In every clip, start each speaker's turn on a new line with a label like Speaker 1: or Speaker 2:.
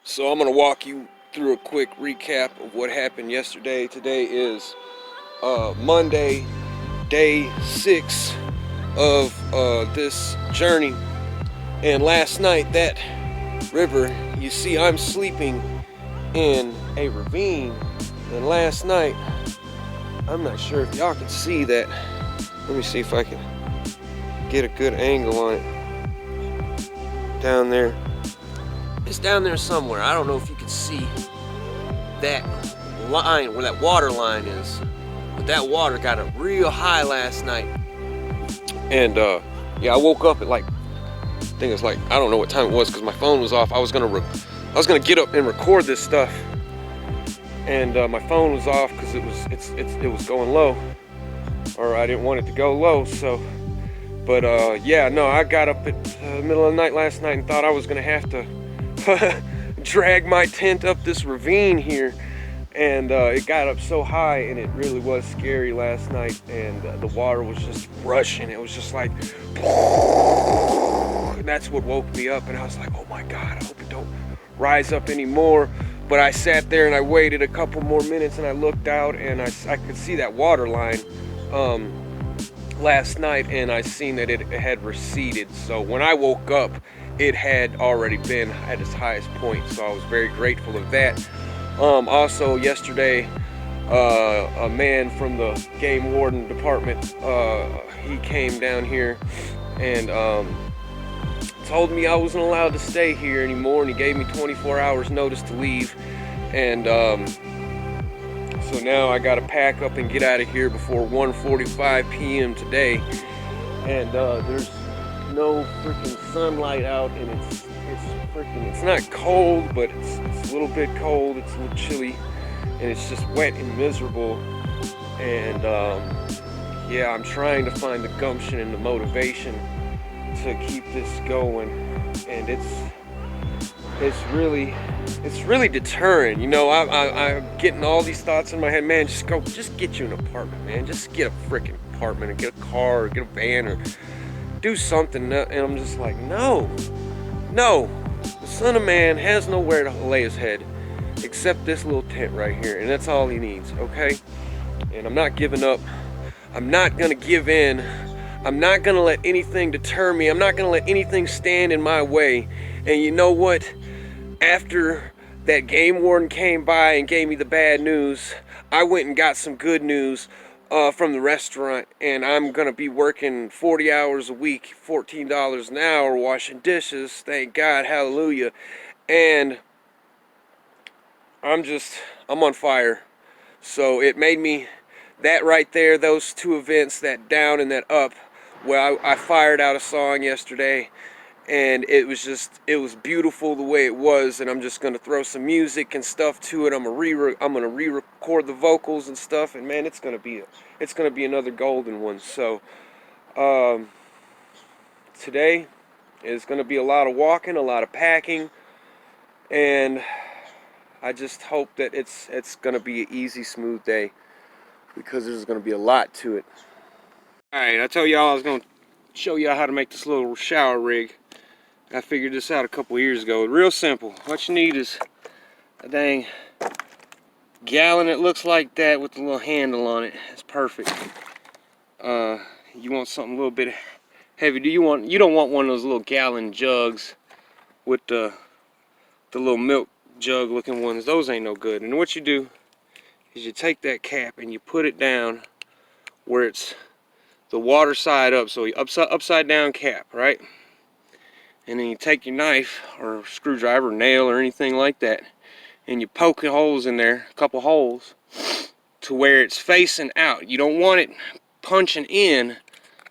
Speaker 1: So I'm going to walk you through a quick recap of what happened yesterday. Today is Monday, day 6 of this journey. And last night, that river, you see I'm sleeping in a ravine. And last night, I'm not sure if y'all can see that. Let me see if I can get a good angle on it. Down there. It's down there somewhere. I don't know if you can see that line, where that water line is. But that water got up real high last night. And yeah, I woke up at like, I think it's like, I don't know what time it was because my phone was off. I was gonna get up and record this stuff. And my phone was off because it was going low. Or I didn't want it to go low, so. But yeah, no, I got up at the middle of the night last night and thought I was gonna have to drag my tent up this ravine here, and it got up so high, and it really was scary last night. And the water was just rushing. It was just like, and that's what woke me up. And I was like, oh my God, I hope it don't rise up anymore. But I sat there and I waited a couple more minutes, and I looked out, and I could see that water line last night, and I seen that it had receded. So when I woke up, it had already been at its highest point, so I was very grateful of that. Also yesterday, a man from the game warden department, he came down here and told me I wasn't allowed to stay here anymore, and he gave me 24 hours notice to leave. And so now I gotta pack up and get out of here before 1:45 p.m. today. And there's no freaking sunlight out, and it's not cold, but it's a little bit cold. It's a little chilly, and it's just wet and miserable. And yeah, I'm trying to find the gumption and the motivation to keep this going. And it's really deterring. You know, I'm getting all these thoughts in my head. Man, just get you an apartment, man. Just get a freaking apartment, or get a car, or get a van, or do something. And I'm just like, no. The Son of Man has nowhere to lay his head except this little tent right here, and that's all he needs, okay? And I'm not giving up. I'm not gonna give in. I'm not gonna let anything deter me. I'm not gonna let anything stand in my way. And you know what? After that game warden came by and gave me the bad news, I went and got some good news from the restaurant, and I'm gonna be working 40 hours a week, $14 an hour, washing dishes. Thank God, hallelujah. And I'm on fire. So it made me, that right there, those two events, that down and that up, well, I fired out a song yesterday, and it was beautiful the way it was. And I'm just gonna throw some music and stuff to it. I'm gonna re-record the vocals and stuff, and man, it's gonna be another golden one. So today is gonna be a lot of walking, a lot of packing, and I just hope that it's gonna be an easy, smooth day, because there's gonna be a lot to it. All right, I told y'all I was gonna show y'all how to make this little shower rig. I figured this out a couple years ago. Real simple. What you need is a dang gallon that looks like that with a little handle on it. It's perfect. You want something a little bit heavy. You don't want one of those little gallon jugs with the little milk jug looking ones. Those ain't no good. And what you do is you take that cap and you put it down where it's the water side up, so upside down cap, right? And then you take your knife or screwdriver, nail, or anything like that, and you poke holes in there, a couple holes, to where it's facing out. You don't want it punching in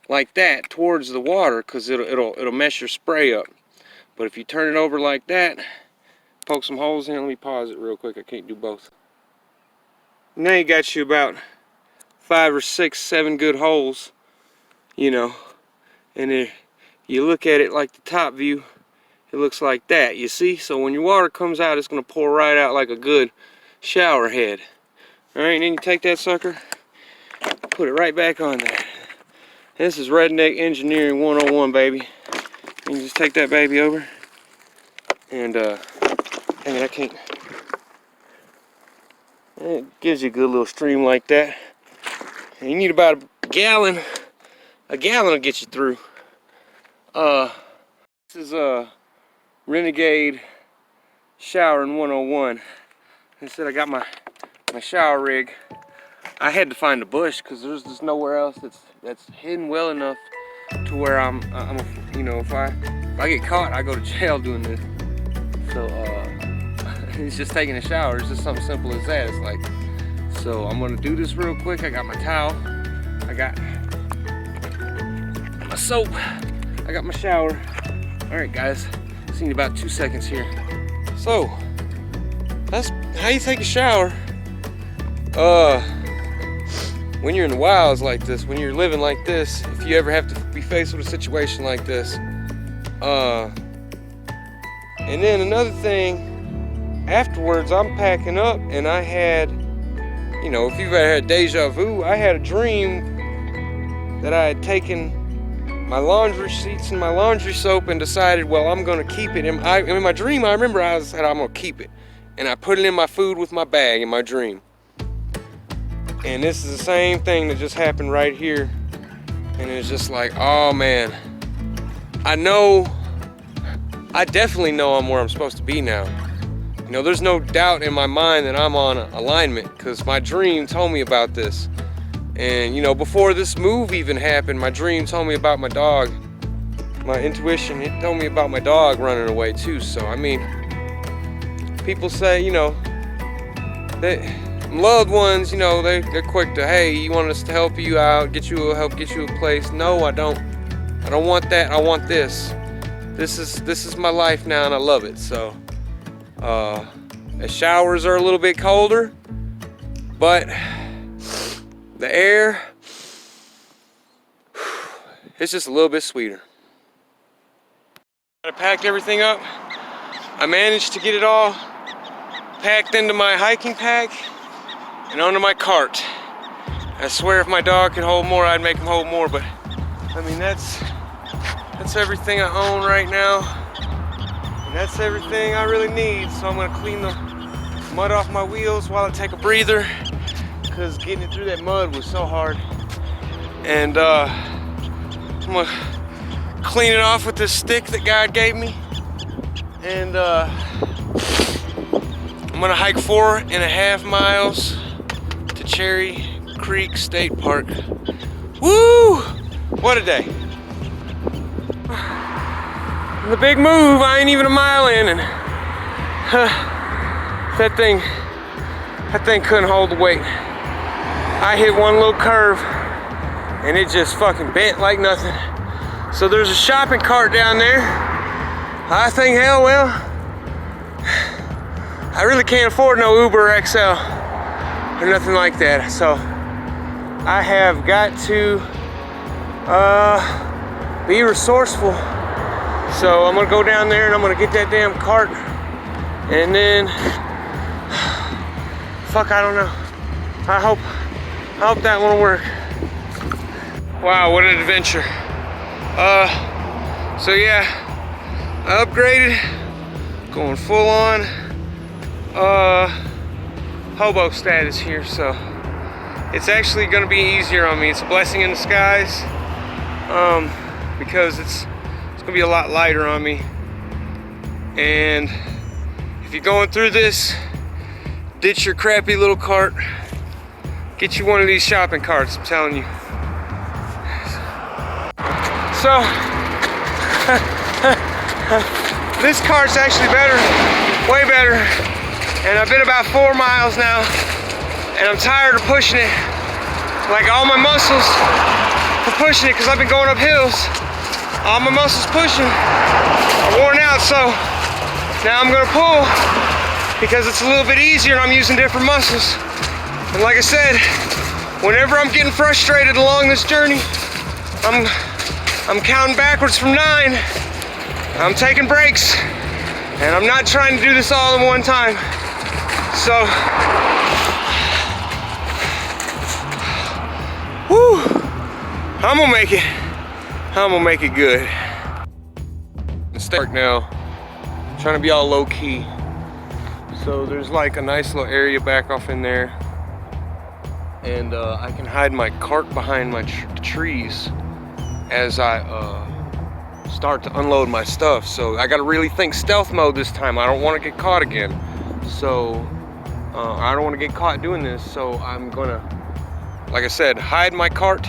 Speaker 1: like that towards the water, because it'll mess your spray up. But if you turn it over like that, poke some holes in. Let me pause it real quick. I can't do both. Now you got you about 5 or 6, 7 good holes, you know, and you look at it like the top view, it looks like that, you see? So when your water comes out, it's going to pour right out like a good shower head. Alright, and then you take that sucker, put it right back on there. This is Redneck Engineering 101, baby. You just take that baby over and Dang it, I can't. It gives you a good little stream like that. And you need about a gallon. A gallon will get you through. This is a Renegade showering 101. Instead, I got my shower rig. I had to find a bush because there's just nowhere else that's hidden well enough to where I'm you know, if I get caught, I go to jail doing this. So it's just taking a shower. It's just something simple as that. It's like, so I'm gonna do this real quick. I got my towel, I got my soap, I got my shower. All right, guys, just need about 2 seconds here. So that's how you take a shower. When you're in the wilds like this, when you're living like this, if you ever have to be faced with a situation like this. And then another thing, afterwards I'm packing up and I had, you know, if you've ever had deja vu, I had a dream that I had taken my laundry sheets and my laundry soap and decided, well, I'm gonna keep it. In my dream, I remember I said I'm gonna keep it. And I put it in my food with my bag in my dream. And this is the same thing that just happened right here. And it's just like, oh man, I definitely know I'm where I'm supposed to be now. You know, there's no doubt in my mind that I'm on alignment because my dream told me about this. And you know, before this move even happened, my dream told me about my dog. My intuition, it told me about my dog running away too. So, I mean, people say, you know, that loved ones, you know, they're quick to, hey, you want us to help you out, get you a place. No, I don't want that. I want this. This is my life now, and I love it. So, the showers are a little bit colder, but the air, it's just a little bit sweeter. I packed everything up. I managed to get it all packed into my hiking pack and onto my cart. I swear if my dog could hold more, I'd make him hold more, but I mean, that's everything I own right now. And that's everything I really need. So I'm gonna clean the mud off my wheels while I take a breather, because getting it through that mud was so hard. And I'm gonna clean it off with this stick that God gave me. And I'm gonna hike 4.5 miles to Cherry Creek State Park. Woo! What a day. The big move, I ain't even a mile in, and that thing couldn't hold the weight. I hit one little curve and it just fucking bent like nothing. So there's a shopping cart down there. I think, hell, well, I really can't afford no Uber XL or nothing like that. So I have got to be resourceful. So I'm gonna go down there and I'm gonna get that damn cart, and then, fuck, I don't know. I hope that one will work. Wow, what an adventure. So yeah, I upgraded, going full on hobo status here. So it's actually gonna be easier on me. It's a blessing in disguise, because it's gonna be a lot lighter on me. And if you're going through this, ditch your crappy little cart, get you one of these shopping carts, I'm telling you. So this cart's actually better, way better. And I've been about 4 miles now, and I'm tired of pushing it. Like, all my muscles for pushing it, because I've been going up hills. All my muscles pushing are worn out, so now I'm gonna pull because it's a little bit easier and I'm using different muscles. And like I said, whenever I'm getting frustrated along this journey, I'm counting backwards from 9. I'm taking breaks, and I'm not trying to do this all in one time. So, whew, I'm gonna make it. I'm gonna make it good. Start now. I'm trying to be all low key. So there's like a nice little area back off in there, and I can hide my cart behind my trees as I start to unload my stuff. So I gotta really think stealth mode this time. I don't want to get caught again. So I don't want to get caught doing this. So I'm gonna, like I said, hide my cart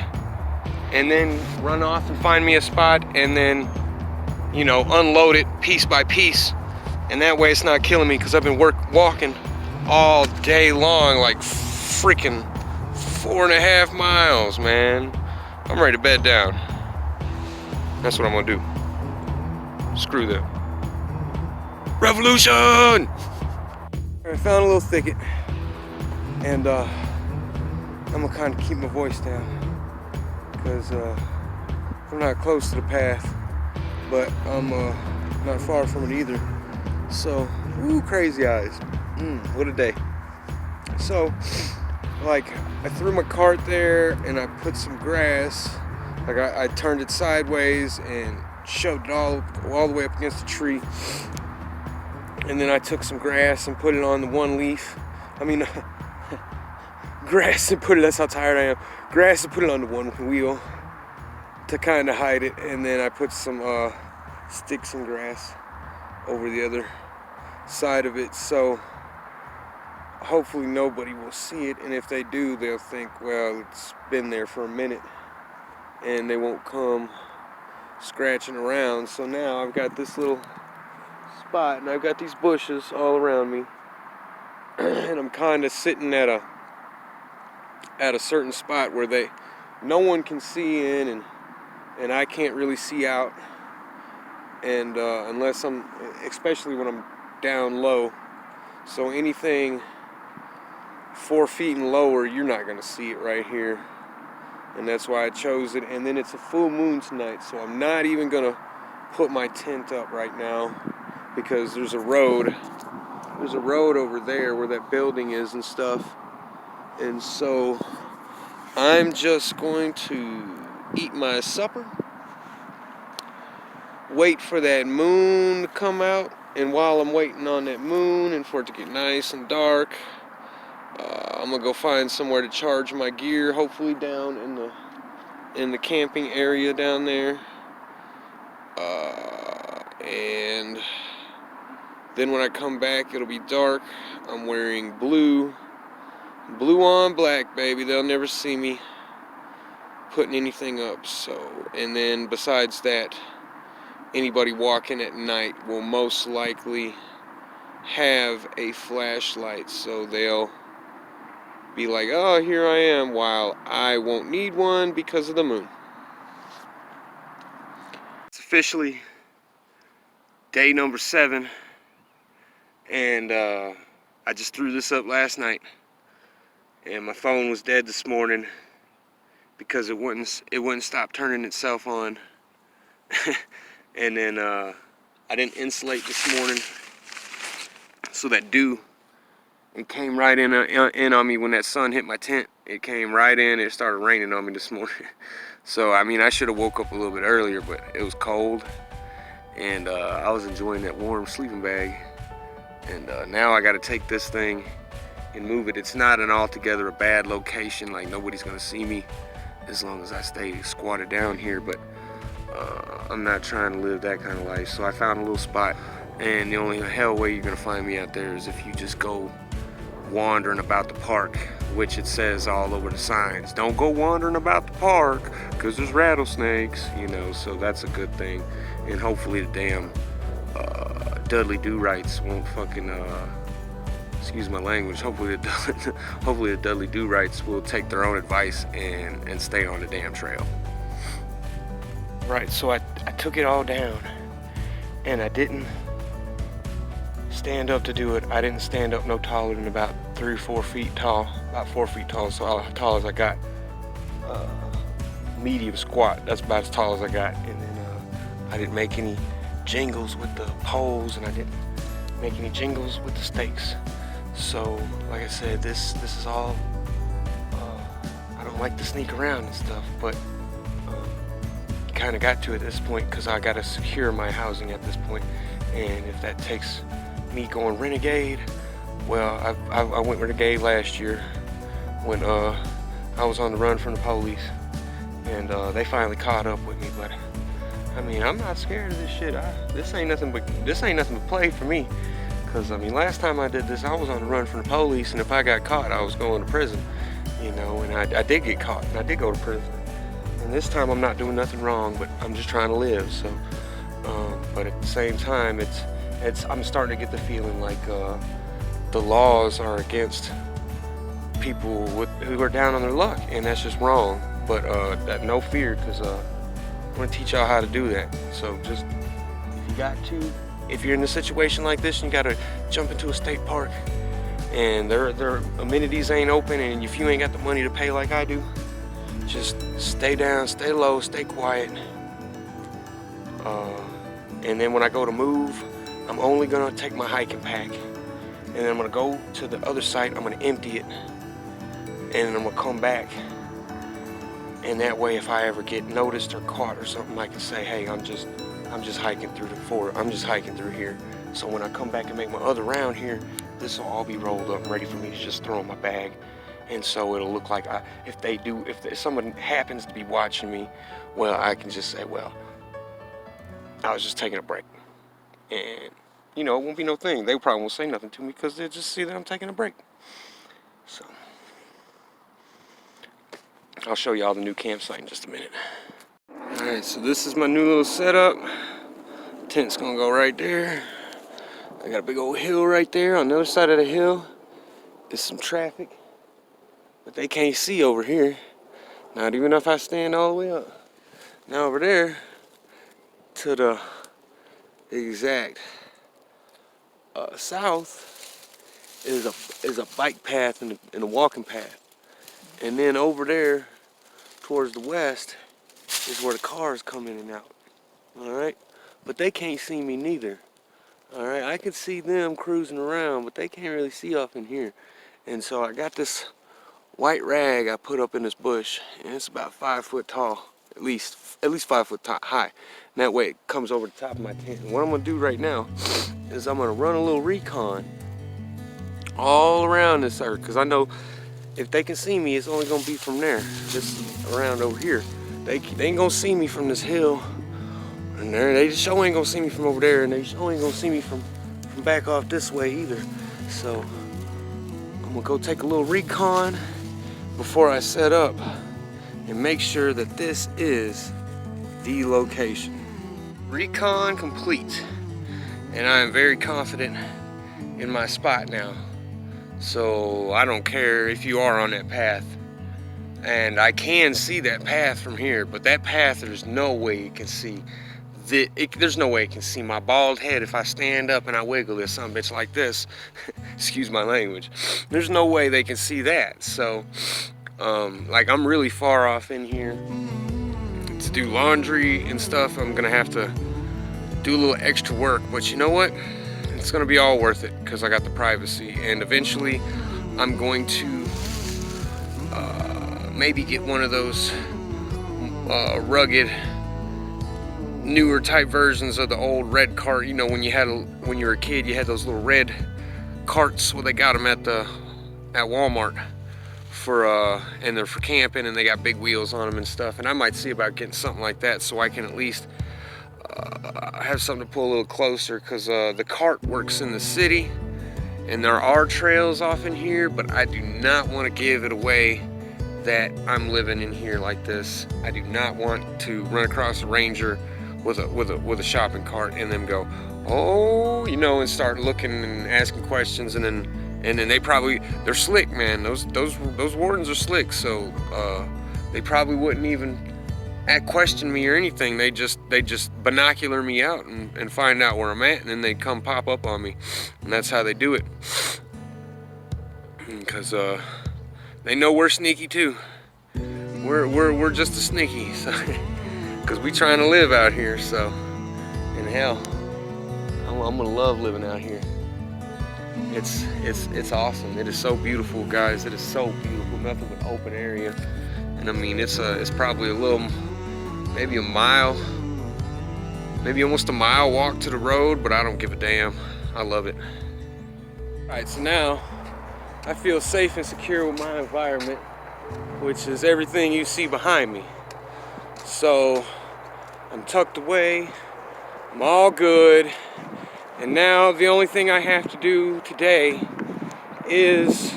Speaker 1: and then run off and find me a spot, and then, you know, unload it piece by piece. And that way it's not killing me, because I've been walking all day long, like freaking 4.5 miles, man. I'm ready to bed down. That's what I'm gonna do. Screw them. Revolution! I found a little thicket, and I'm gonna kind of keep my voice down, because I'm not close to the path, but I'm not far from it either. So, ooh, crazy eyes. What a day. So, like, I threw my cart there and I put some grass. Like, I turned it sideways and shoved it all the way up against the tree. And then I took some grass and put it on the one leaf. Grass and put it, that's how tired I am. Grass and put it on the one wheel to kind of hide it. And then I put some sticks and grass over the other side of it, so hopefully nobody will see it, and if they do, they'll think, well, it's been there for a minute, and they won't come scratching around. So now I've got this little spot, and I've got these bushes all around me, and I'm kind of sitting at a certain spot where no one can see in, and I can't really see out. And unless especially when I'm down low, so anything 4 feet and lower, you're not gonna see it right here, and that's why I chose it. And then it's a full moon tonight, so I'm not even gonna put my tent up right now, because there's a road over there where that building is and stuff, and so I'm just going to eat my supper, wait for that moon to come out, and while I'm waiting on that moon and for it to get nice and dark, I'm gonna go find somewhere to charge my gear, hopefully down in the camping area down there, and then when I come back, it'll be dark. I'm wearing blue on black, baby. They'll never see me putting anything up. So, and then besides that, anybody walking at night will most likely have a flashlight, so they'll be like, oh, here I am, while I won't need one because of the moon. It's officially day number 7, and I just threw this up last night, and my phone was dead this morning because it wouldn't stop turning itself on. And then I didn't insulate this morning, so that dew, it came right in on me when that sun hit my tent. It came right in. It started raining on me this morning. So I mean, I should have woke up a little bit earlier, but it was cold, and I was enjoying that warm sleeping bag. And now I got to take this thing and move it. It's not an altogether a bad location. Like, nobody's gonna see me as long as I stay squatted down here, but I'm not trying to live that kind of life. So I found a little spot, and the only hell way you're gonna find me out there is if you just go wandering about the park, which it says all over the signs, don't go wandering about the park because there's rattlesnakes, you know. So that's a good thing, and hopefully the damn Dudley Do-Rights won't fucking excuse my language, hopefully the Dudley Do-Rights will take their own advice and stay on the damn trail. Right, so I took it all down, and I didn't stand up to do it. I didn't stand up no taller than about 3 or 4 feet tall, about 4 feet tall, so how tall as I got. Medium squat, that's about as tall as I got. And then I didn't make any jingles with the poles, and I didn't make any jingles with the stakes. So, like I said, this is all, I don't like to sneak around and stuff, but kind of got to it at this point because I got to secure my housing at this point. And if that takes me going renegade, Well, I went renegade last year when I was on the run from the police, and they finally caught up with me. But I mean, I'm not scared of this shit. This ain't nothing but play for me. Cause I mean, last time I did this, I was on the run from the police, and if I got caught, I was going to prison. You know, and I did get caught, and I did go to prison. And this time, I'm not doing nothing wrong, but I'm just trying to live. So, but at the same time, I'm starting to get the feeling like the laws are against people who are down on their luck, and that's just wrong. But no fear, because I'm gonna teach y'all how to do that. So just, if you're in a situation like this and you gotta jump into a state park and their amenities ain't open, and if you ain't got the money to pay like I do, just stay down, stay low, stay quiet. And then when I go to move, I'm only gonna take my hiking pack, and then I'm gonna go to the other site, I'm gonna empty it, and then I'm gonna come back. And that way, if I ever get noticed or caught or something, I can say, hey, I'm just hiking through the forest. I'm just hiking through here. So when I come back and make my other round here, this will all be rolled up and ready for me to just throw in my bag. And so it'll look like if someone happens to be watching me, well, I can just say, well, I was just taking a break. And, you know, it won't be no thing. They probably won't say nothing to me because they'll just see that I'm taking a break. So I'll show y'all the new campsite in just a minute. All right, so this is my new little setup. Tent's gonna go right there. I got a big old hill right there. On the other side of the hill is some traffic, but they can't see over here. Not even if I stand all the way up. Now over there, to the exact south is a bike path and a walking path. And then over there towards the west is where the cars come in and out. All right, but they can't see me neither. All right, I can see them cruising around, but they can't really see off in here. And so I got this white rag I put up in this bush, and it's about 5 foot tall, at least 5 foot high. And that way it comes over the top of my tent. And what I'm gonna do right now is I'm gonna run a little recon all around this earth, because I know if they can see me, it's only gonna be from there, just around over here. They ain't gonna see me from this hill, and they just sure ain't gonna see me from over there, and they sure ain't gonna see me from back off this way either. So I'm gonna go take a little recon before I set up and make sure that this is the location. Recon complete, and I am very confident in my spot now. So I don't care if you are on that path, and I can see that path from here, but that path, there's no way you can see. There's no way you can see my bald head if I stand up and I wiggle this some bitch like this. Excuse my language. There's no way they can see that. So, like, I'm really far off in here. To do laundry and stuff, I'm gonna have to do a little extra work, but you know what? It's gonna be all worth it because I got the privacy, and eventually I'm going to maybe get one of those rugged, newer type versions of the old red cart. You know, when you were a kid, you had those little red carts. Well, they got them at Walmart and they're for camping, and they got big wheels on them and stuff. And I might see about getting something like that so I can at least have something to pull a little closer, because the cart works in the city and there are trails off in here, but I do not want to give it away that I'm living in here like this. I do not want to run across a ranger with a shopping cart and them go, oh, you know, and start looking and asking questions, and then they're slick, man. Those wardens are slick, so they probably wouldn't even question me or anything. They just binocular me out and find out where I'm at, and then they come pop up on me, and that's how they do it. Because they know we're sneaky too. We're just as sneaky, so, because we trying to live out here. So, and hell, I'm gonna love living out here. It's awesome. It is so beautiful, guys. It is so beautiful. Nothing but open area, and I mean it's probably maybe a mile, maybe almost a mile walk to the road, but I don't give a damn. I love it. Alright, so now I feel safe and secure with my environment, which is everything you see behind me. So I'm tucked away, I'm all good, and now the only thing I have to do today is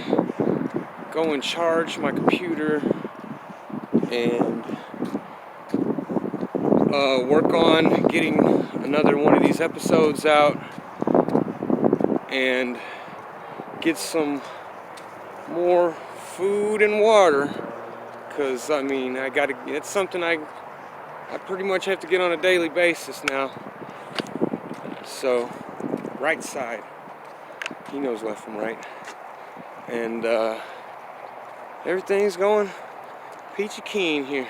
Speaker 1: go and charge my computer and work on getting another one of these episodes out and get some more food and water, because I mean it's something I pretty much have to get on a daily basis now. So right side, he knows left from right, and everything's going peachy keen here.